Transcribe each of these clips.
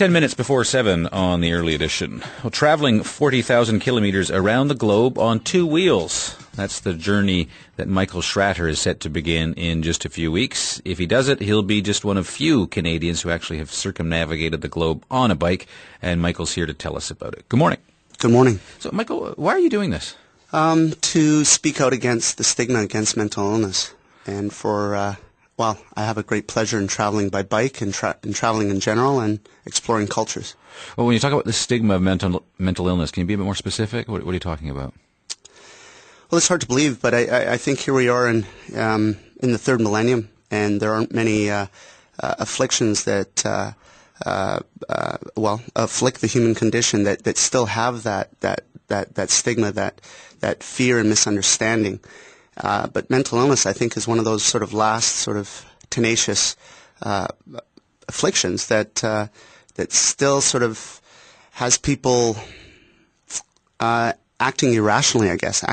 10 minutes before 7 on the early edition. Well, traveling 40,000 kilometers around the globe on two wheels. That's the journey that Michael Schratter is set to begin in just a few weeks. If he does it, he'll be just one of few Canadians who actually have circumnavigated the globe on a bike, and Michael's here to tell us about it. Good morning. Good morning. So, Michael, why are you doing this? To speak out against the stigma against mental illness, and for I have a great pleasure in traveling by bike and traveling in general and exploring cultures. Well, when you talk about the stigma of mental illness, can you be a bit more specific? What are you talking about? Well, it's hard to believe, but I think here we are in the third millennium, and there aren't many afflictions that afflict the human condition that still have that stigma, that fear and misunderstanding. But mental illness, I think, is one of those sort of last sort of tenacious afflictions that still sort of has people acting irrationally, I guess,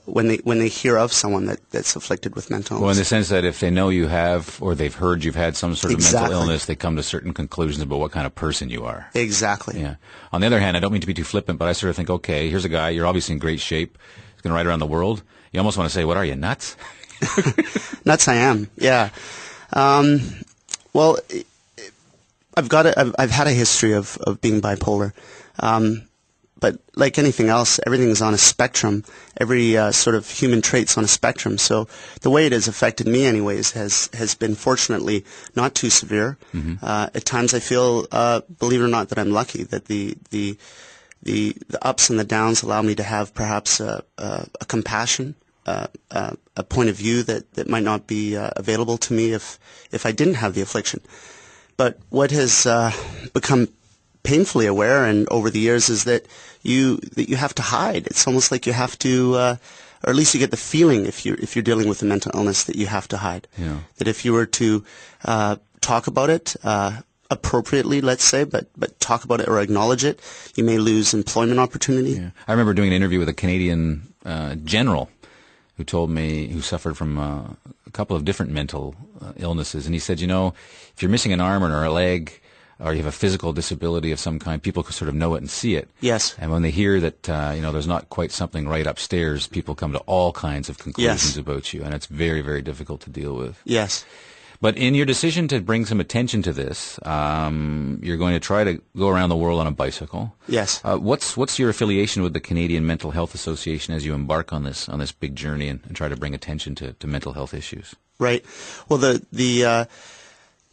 when they hear of someone that's afflicted with mental illness. Well, in the sense that if they know you have, or they've heard you've had some sort of mental illness, they come to certain conclusions about what kind of person you are. Exactly. Yeah. On the other hand, I don't mean to be too flippant, but I sort of think, okay, here's a guy, you're obviously in great shape, he's going to ride around the world. You almost want to say, what are you, nuts? Nuts I am, yeah. Well, I've had a history of being bipolar. But like anything else, everything is on a spectrum. Every sort of human trait's on a spectrum. So the way it has affected me anyways has been fortunately not too severe. Mm-hmm. At times I feel, believe it or not, that I'm lucky, that the ups and the downs allow me to have perhaps a compassion, a point of view that might not be available to me if I didn't have the affliction. But what has become painfully aware and over the years is that you have to hide. It's almost like you have to, or at least you get the feeling if you're dealing with a mental illness that you have to hide. Yeah. That if you were to talk about it appropriately, let's say, but talk about it or acknowledge it, you may lose employment opportunity. Yeah. I remember doing an interview with a Canadian general who told me, who suffered from a couple of different mental illnesses, and he said, if you're missing an arm or a leg, or you have a physical disability of some kind, people can sort of know it and see it. Yes. And when they hear that, there's not quite something right upstairs, people come to all kinds of conclusions about you, and it's very, very difficult to deal with. Yes. But in your decision to bring some attention to this, you're going to try to go around the world on a bicycle. Yes. What's your affiliation with the Canadian Mental Health Association as you embark on this big journey and try to bring attention to mental health issues? Right. Well, the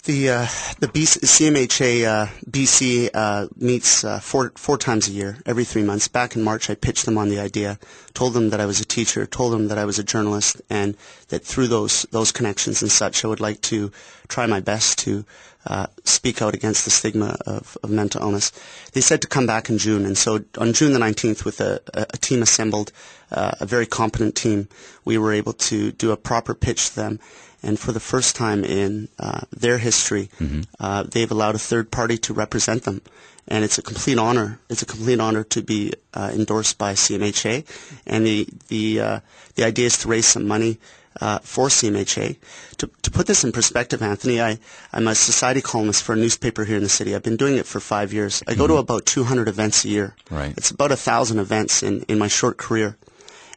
CMHA BC meets four times a year, every 3 months. Back in March, I pitched them on the idea, told them that I was a teacher, told them that I was a journalist, and that through those connections and such, I would like to try my best to speak out against the stigma of mental illness. They said to come back in June, and so on June the 19th, with a team assembled, a very competent team, we were able to do a proper pitch to them. And for the first time in their history, mm-hmm. They've allowed a third party to represent them. And it's a complete honor. It's a complete honor to be endorsed by CMHA. And the idea is to raise some money for CMHA. To put this in perspective, Anthony, I'm a society columnist for a newspaper here in the city. I've been doing it for 5 years. I go to about 200 events a year. Right. It's about 1,000 events in my short career.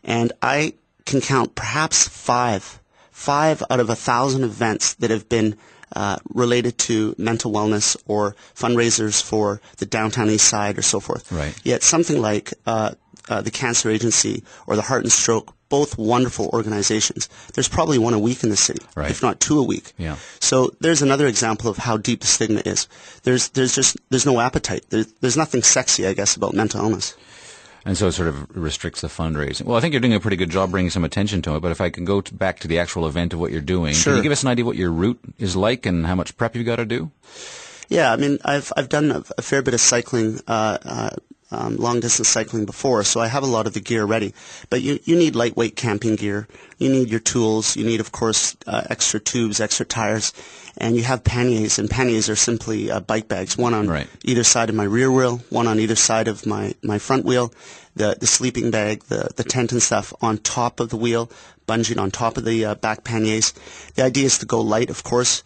And I can count perhaps five out of 1,000 events that have been related to mental wellness or fundraisers for the downtown east side or so forth. Right. Yet something like the Cancer Agency or the Heart and Stroke, both wonderful organizations, there's probably one a week in the city, right. if not two a week. Yeah. So there's another example of how deep the stigma is. There's no appetite. There's nothing sexy, I guess, about mental illness. And so it sort of restricts the fundraising. Well, I think you're doing a pretty good job bringing some attention to it, but if I can go back to the actual event of what you're doing, Sure. Can you give us an idea what your route is like and how much prep you've got to do? Yeah, I mean, I've done a fair bit of cycling, long-distance cycling before, so I have a lot of the gear ready. But you need lightweight camping gear. You need your tools. You need, of course, extra tubes, extra tires. And you have panniers, and panniers are simply bike bags, one on right. either side of my rear wheel, one on either side of my front wheel, the sleeping bag, the tent and stuff on top of the wheel, bungeed on top of the back panniers. The idea is to go light, of course.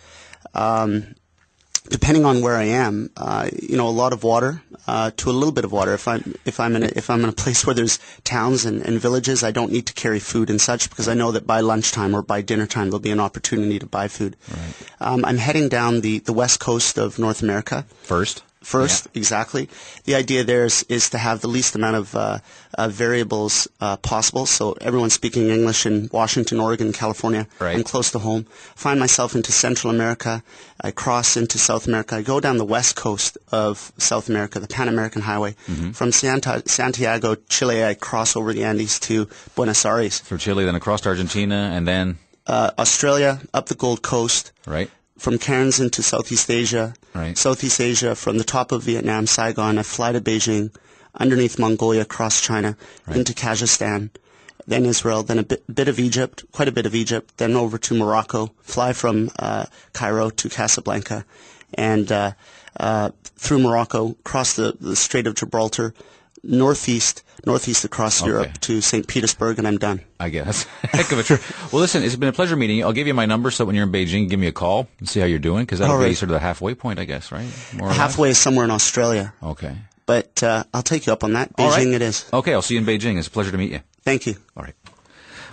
depending on where I am, a lot of water to a little bit of water. If I'm in a place where there's towns and villages, I don't need to carry food and such because I know that by lunchtime or by dinner time there'll be an opportunity to buy food. Right. I'm heading down the west coast of North America. First, exactly. The idea there is to have the least amount of variables possible. So everyone's speaking English in Washington, Oregon, California. Right. I'm close to home. Find myself into Central America. I cross into South America. I go down the west coast of South America, the Pan American Highway. Mm-hmm. From Santiago, Chile, I cross over the Andes to Buenos Aires. So Chile, then across to Argentina, and then Australia, up the Gold Coast. Right. From Cairns into Southeast Asia. Right. Southeast Asia, from the top of Vietnam, Saigon, I fly to Beijing, underneath Mongolia, across China, into Kazakhstan, then Israel, then a bit of Egypt, quite a bit of Egypt, then over to Morocco, fly from Cairo to Casablanca, and through Morocco, cross the Strait of Gibraltar, northeast across Europe to St. Petersburg, and I'm done. I guess. Heck of a trip. Well, listen, it's been a pleasure meeting you. I'll give you my number so when you're in Beijing, give me a call and see how you're doing, because that'll be sort of the halfway point, I guess, right? More halfway is somewhere in Australia. Okay. But I'll take you up on that. Beijing it is. Okay, I'll see you in Beijing. It's a pleasure to meet you. Thank you. All right.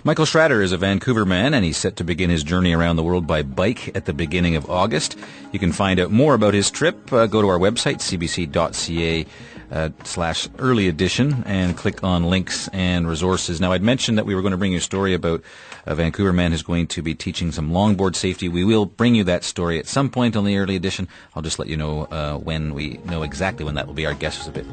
Michael Schratter is a Vancouver man, and he's set to begin his journey around the world by bike at the beginning of August. You can find out more about his trip. Go to our website, cbc.ca/early edition, and click on links and resources. Now, I'd mentioned that we were going to bring you a story about a Vancouver man who's going to be teaching some longboard safety. We will bring you that story at some point on the early edition. I'll just let you know when we know exactly when that will be. Our guest is a bit